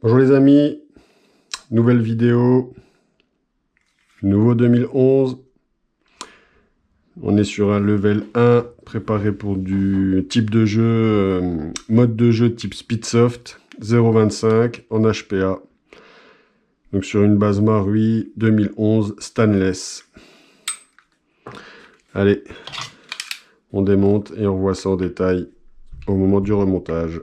Bonjour les amis, nouvelle vidéo, nouveau 2011. On est sur un level 1 préparé pour du type de jeu, mode de jeu type Speedsoft 0.25 en HPA. Donc sur une base Marui 2011 stainless. Allez, on démonte et on voit ça en détail au moment du remontage.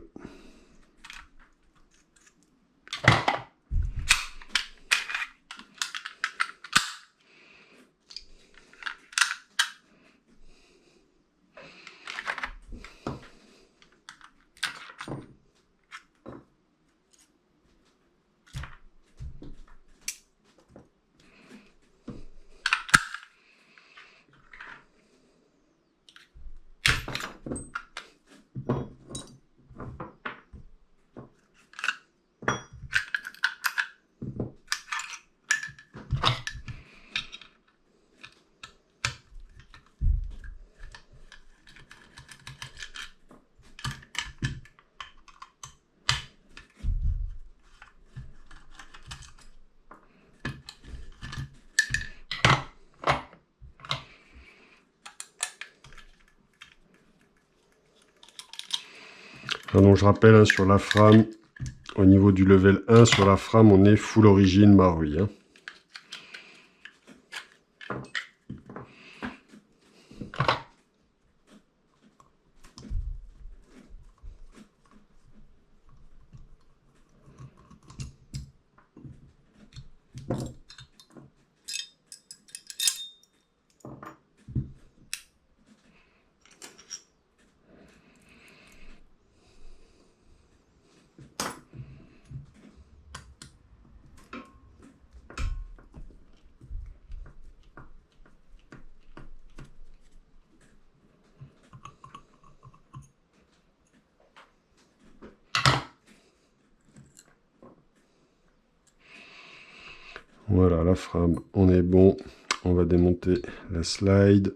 Alors donc je rappelle, hein, sur la frame, au niveau du level 1, sur la frame, on est full origine Marui. Hein. Voilà, la frame, on est bon. On va démonter la slide.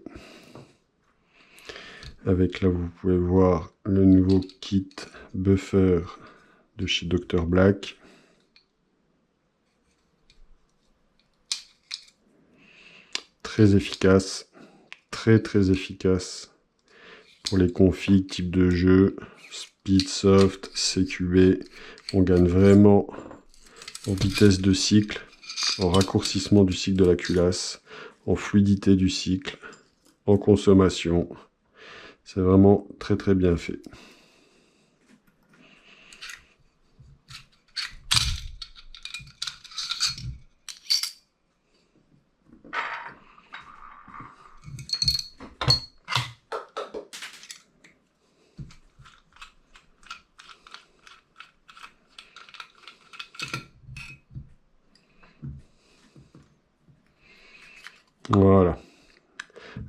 Avec là, vous pouvez voir le nouveau kit buffer de chez Dr Black. Très efficace, très efficace pour les configs, type de jeu, Speedsoft, CQB. On gagne vraiment en vitesse de cycle, en raccourcissement du cycle de la culasse, en fluidité du cycle, en consommation. C'est vraiment très bien fait. Voilà.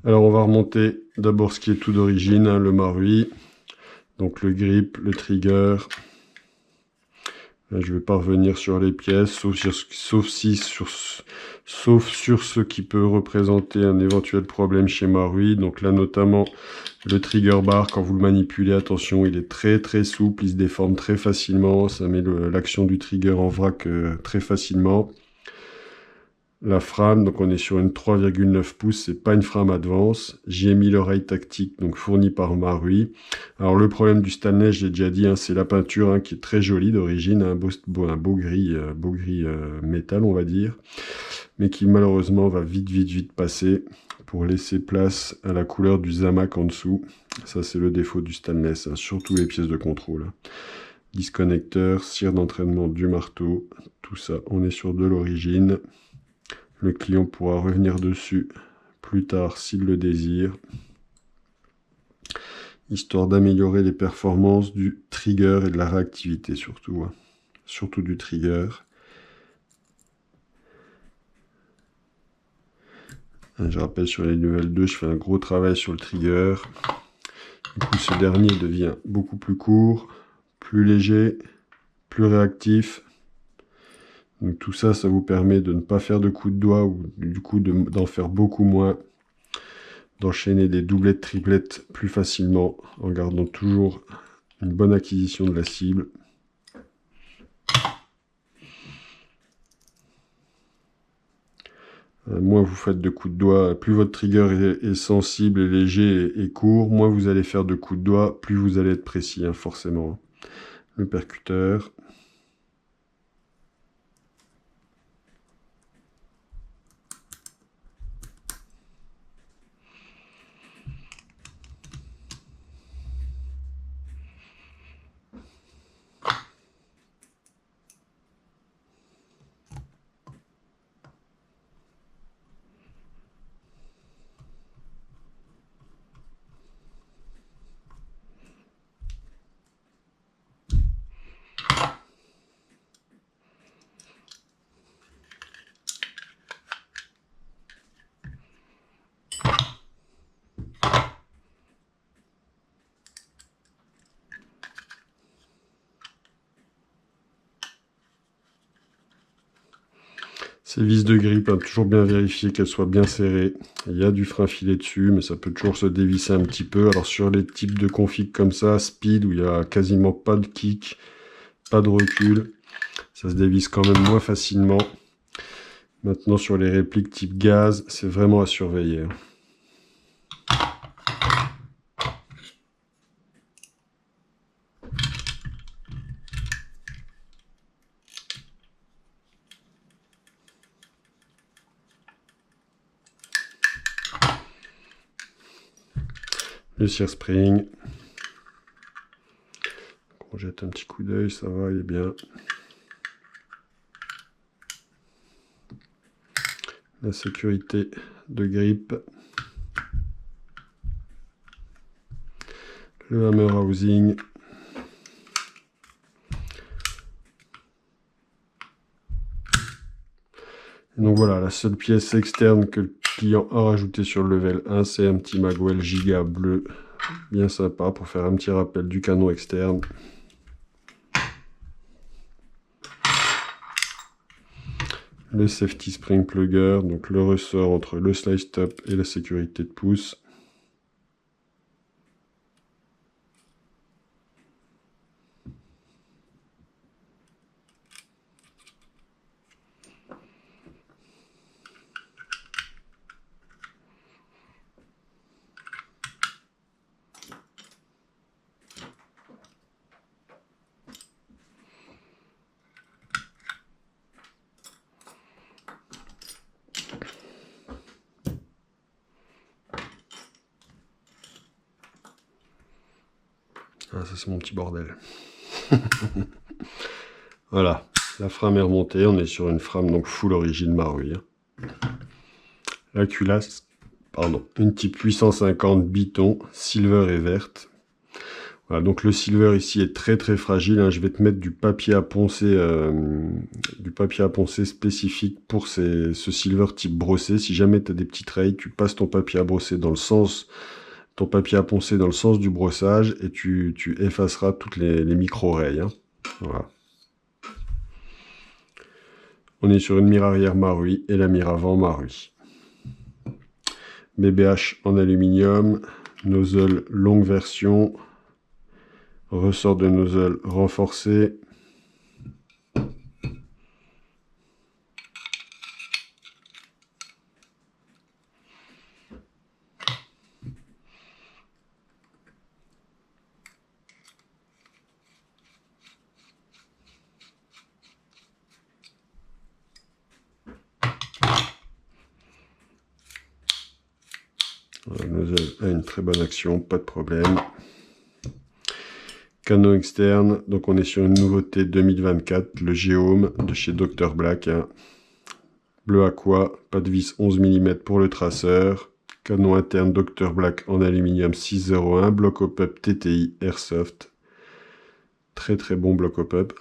Alors on va remonter d'abord ce qui est tout d'origine, hein, le Marui. Donc le grip, le trigger. Là, je ne vais pas revenir sur les pièces, sauf sur ce qui peut représenter un éventuel problème chez Marui. Donc là notamment le trigger bar, quand vous le manipulez, attention, il est très souple, il se déforme très facilement. Ça met l'action du trigger en vrac très facilement. La frame, donc on est sur une 3,9 pouces, c'est pas une frame Advance. J'y ai mis l'oreille tactique, donc fournie par Marui. Alors le problème du stainless, j'ai déjà dit, hein, c'est la peinture, hein, qui est très jolie d'origine, un beau gris métal, on va dire, mais qui malheureusement va vite passer pour laisser place à la couleur du Zamac en dessous. Ça c'est le défaut du stainless, hein, surtout les pièces de contrôle. Hein. Disconnecteur, cire d'entraînement du marteau, tout ça, on est sur de l'origine. Le client pourra revenir dessus plus tard s'il le désire, histoire d'améliorer les performances du trigger et de la réactivité surtout, hein. Surtout du trigger. Je rappelle, sur les level 2, je fais un gros travail sur le trigger. Du coup, ce dernier devient beaucoup plus court, plus léger, plus réactif. Donc tout ça, ça vous permet de ne pas faire de coups de doigt ou du coup d'en faire beaucoup moins, d'enchaîner des doublettes, triplettes plus facilement en gardant toujours une bonne acquisition de la cible. Moins vous faites de coups de doigt, plus votre trigger est sensible et léger et court, moins vous allez faire de coups de doigt, plus vous allez être précis, hein, forcément. Le percuteur. Ces vis de grip, hein, toujours bien vérifier qu'elles soient bien serrées. Il y a du frein filé dessus, mais ça peut toujours se dévisser un petit peu. Alors sur les types de config comme ça, speed, où il n'y a quasiment pas de kick, pas de recul, ça se dévisse quand même moins facilement. Maintenant sur les répliques type gaz, c'est vraiment à surveiller. Le sear spring. On jette un petit coup d'œil, ça va, il est bien. La sécurité de grip. Le hammer housing. Et donc voilà, la seule pièce externe que le client a rajouté sur le level 1, c'est un petit magwell giga bleu, bien sympa pour faire un petit rappel du canon externe. Le safety spring plugger, donc le ressort entre le slide stop et la sécurité de pouce. Ah, ça c'est mon petit bordel. Voilà, la frame est remontée, on est sur une frame donc full origine Marui. La culasse, pardon, une type 850 biton, silver et verte. Voilà, donc le silver ici est très très fragile, hein. Je vais te mettre du papier à poncer spécifique pour ce silver type brossé. Si jamais tu as des petites rayes, tu passes ton papier à brosser dans le sens, ton papier à poncer dans le sens du brossage et tu effaceras toutes les micro-rayes, hein. Voilà. On est sur une mire arrière Marui et la mire avant Marui. BBH en aluminium, nozzle longue version, ressort de nozzle renforcé. Le nozzle a une très bonne action, pas de problème. Canon externe, donc on est sur une nouveauté 2024, le Geom de chez Dr Black. Hein. Bleu aqua, pas de vis 11 mm pour le traceur. Canon interne Dr Black en aluminium 601, bloc au up TTI Airsoft. Très très bon bloc au up.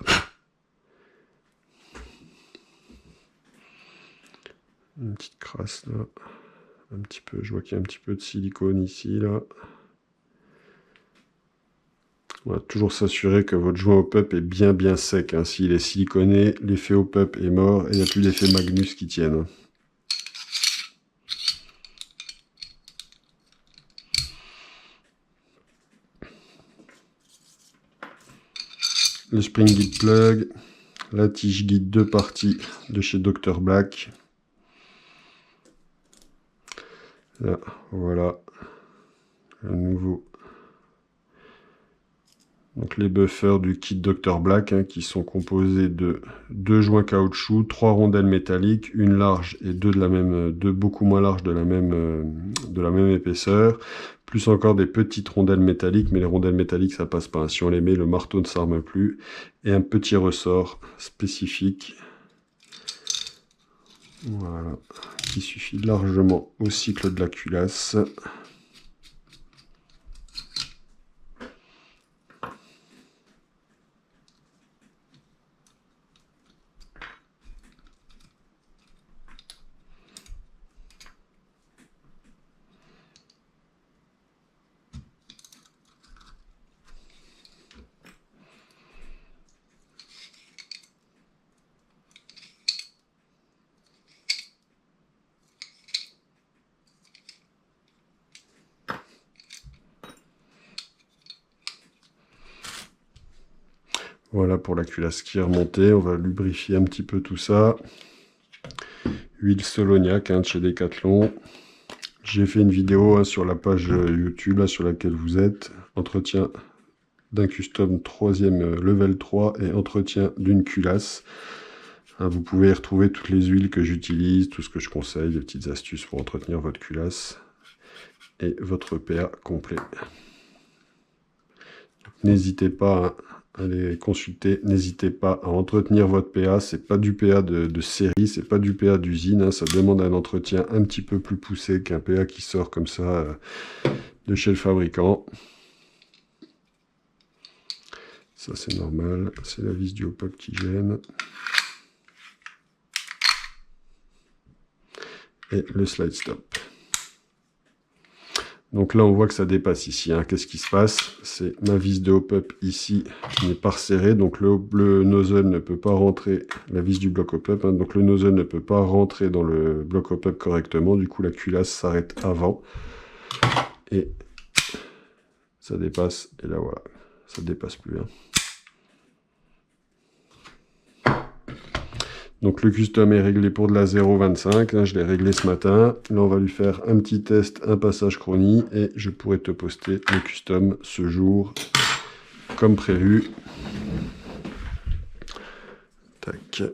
Une petite crasse là. Un petit peu, je vois qu'il y a un petit peu de silicone ici là. On va toujours s'assurer que votre joint au pup est bien sec. Hein. S'il est siliconé, l'effet au pup est mort et il n'y a plus d'effet Magnus qui tienne. Le spring guide plug, la tige guide 2 parties de chez Dr Black. Là, voilà. Le nouveau. Donc les buffers du kit Dr Black, hein, qui sont composés de 2 joints caoutchouc, 3 rondelles métalliques, une large et deux beaucoup moins larges de la même épaisseur, plus encore des petites rondelles métalliques, mais les rondelles métalliques ça passe pas, hein. Si on les met, le marteau ne s'arme plus, et un petit ressort spécifique, voilà, qui suffit largement au cycle de la culasse. Voilà pour la culasse qui est remontée. On va lubrifier un petit peu tout ça. Huile Soloniac, hein, de chez Decathlon. J'ai fait une vidéo, hein, sur la page YouTube là, sur laquelle vous êtes. Entretien d'un custom 3e level 3 et entretien d'une culasse. Hein, vous pouvez y retrouver toutes les huiles que j'utilise, tout ce que je conseille, des petites astuces pour entretenir votre culasse et votre PA complet. N'hésitez pas, hein, à les consulter, n'hésitez pas à entretenir votre PA, c'est pas du PA de série, c'est pas du PA d'usine, hein, ça demande un entretien un petit peu plus poussé qu'un PA qui sort comme ça de chez le fabricant. Ça c'est normal, c'est la vis du hop-up qui gêne. Et le slide stop. Donc là, on voit que ça dépasse ici, hein. Qu'est-ce qui se passe? C'est ma vis de hop-up ici qui n'est pas resserrée. Donc le nozzle ne peut pas rentrer, la vis du bloc hop-up, hein, donc le nozzle ne peut pas rentrer dans le bloc hop-up correctement. Du coup, la culasse s'arrête avant. Et ça dépasse. Et là, voilà, ça ne dépasse plus, hein. Donc le custom est réglé pour de la 0,25, hein, je l'ai réglé ce matin. Là on va lui faire un petit test, un passage chronie, et je pourrai te poster le custom ce jour, comme prévu. Tac.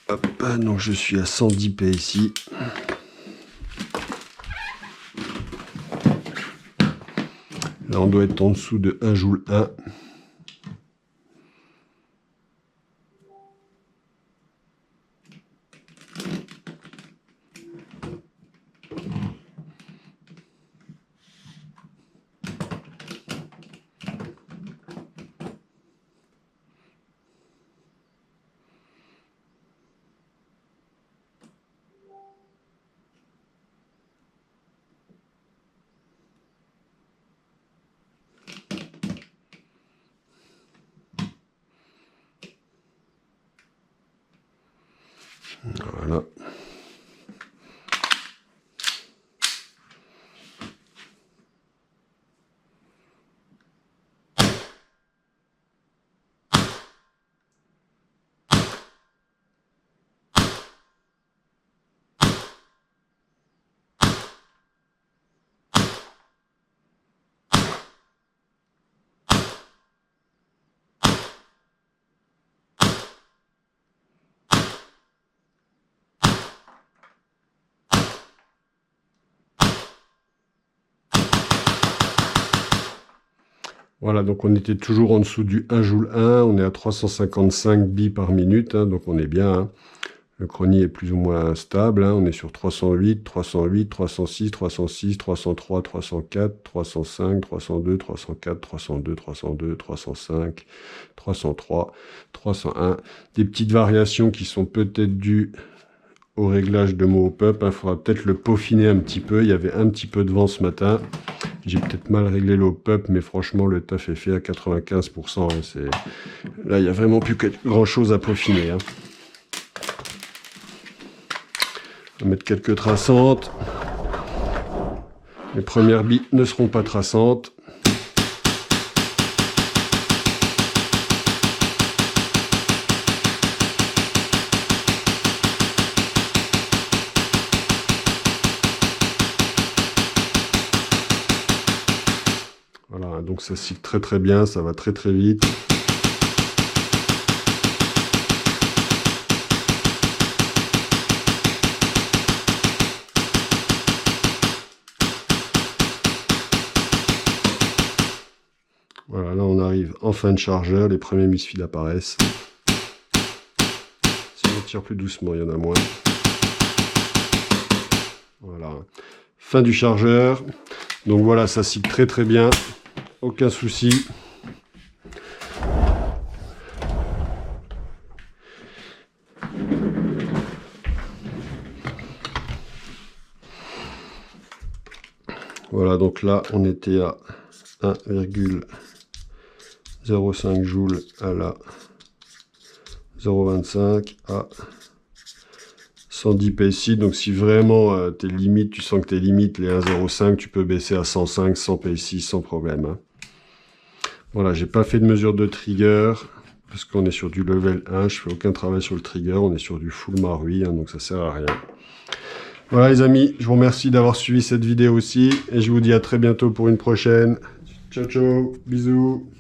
Hop, donc je suis à 110 p ici. Là, on doit être en dessous de 1 joule 1. Voilà. Voilà, donc on était toujours en dessous du 1 joule 1, on est à 355 billes par minute, hein, donc on est bien, hein. Le chronie est plus ou moins stable, hein, on est sur 308, 308, 306, 306, 303, 304, 305, 302, 304, 302, 302, 305, 303, 301. Des petites variations qui sont peut-être dues au réglage de mon hop-up, il faudra peut-être le peaufiner un petit peu, il y avait un petit peu de vent ce matin. J'ai peut-être mal réglé le hop-up, mais franchement, le taf est fait à 95%. Hein, là, il n'y a vraiment plus grand-chose à peaufiner. Hein. On va mettre quelques traçantes. Les premières billes ne seront pas traçantes. donc ça cycle très très bien, ça va très très vite. Voilà, là on arrive en fin de chargeur, les premiers misfits apparaissent. Si on tire plus doucement, il y en a moins. Voilà, fin du chargeur. Donc voilà, ça cycle très très bien, aucun souci. Voilà, donc là on était à 1,05 joules à la 0,25 à 110 PSI. Donc si vraiment tes limites, tu sens que tes limites les 1,05, tu peux baisser à 105, 100 PSI sans problème. Hein. Voilà, j'ai pas fait de mesure de trigger parce qu'on est sur du level 1, je fais aucun travail sur le trigger, on est sur du full Marui, hein, donc ça sert à rien. Voilà les amis, je vous remercie d'avoir suivi cette vidéo aussi et je vous dis à très bientôt pour une prochaine. Ciao ciao, bisous.